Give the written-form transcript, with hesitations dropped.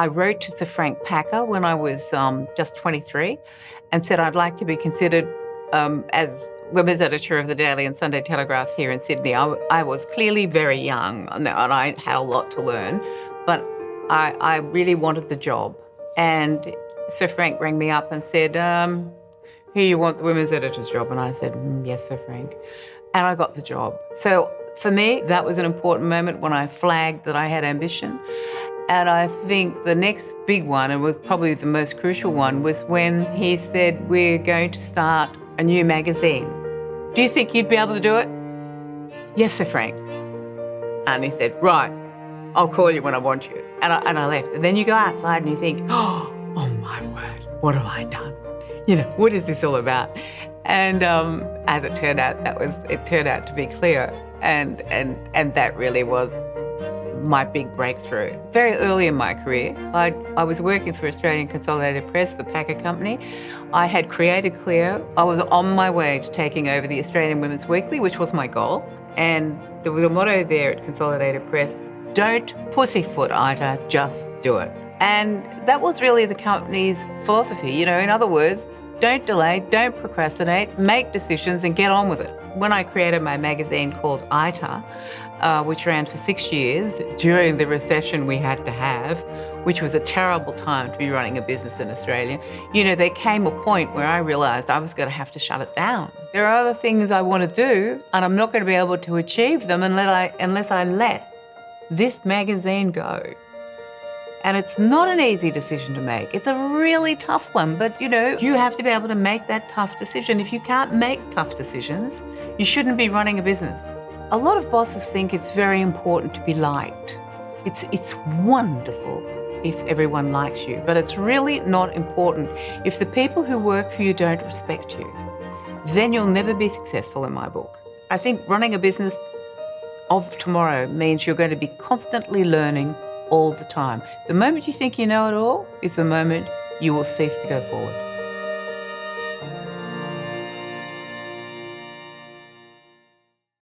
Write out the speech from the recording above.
I wrote to Sir Frank Packer when I was just 23 and said I'd like to be considered as women's editor of the Daily and Sunday Telegraphs here in Sydney. I was clearly very young and I had a lot to learn, but I really wanted the job. And Sir Frank rang me up and said, here, you want the women's editor's job? And I said, yes, Sir Frank. And I got the job. So for me, that was an important moment when I flagged that I had ambition. And I think the next big one, and was probably the most crucial one, was when he said, we're going to start a new magazine. Do you think you'd be able to do it? Yes, Sir Frank. And he said, right, I'll call you when I want you. And I left. And then you go outside and you think, oh my word, what have I done? What is this all about? And as it turned out, it turned out to be clear. And that really was my big breakthrough. Very early in my career, I was working for Australian Consolidated Press, the Packer company. I had created Clear. I was on my way to taking over the Australian Women's Weekly, which was my goal. And there was a motto there at Consolidated Press, don't pussyfoot, Ita, just do it. And that was really the company's philosophy. In other words, don't delay, don't procrastinate, make decisions and get on with it. When I created my magazine called Ita, which ran for 6 years during the recession we had to have, which was a terrible time to be running a business in Australia, there came a point where I realised I was going to have to shut it down. There are other things I want to do, and I'm not going to be able to achieve them unless I let this magazine go. And it's not an easy decision to make. It's a really tough one, but you have to be able to make that tough decision. If you can't make tough decisions, you shouldn't be running a business. A lot of bosses think it's very important to be liked. It's wonderful if everyone likes you, but it's really not important. If the people who work for you don't respect you, then you'll never be successful in my book. I think running a business of tomorrow means you're going to be constantly learning all the time. The moment you think you know it all is the moment you will cease to go forward.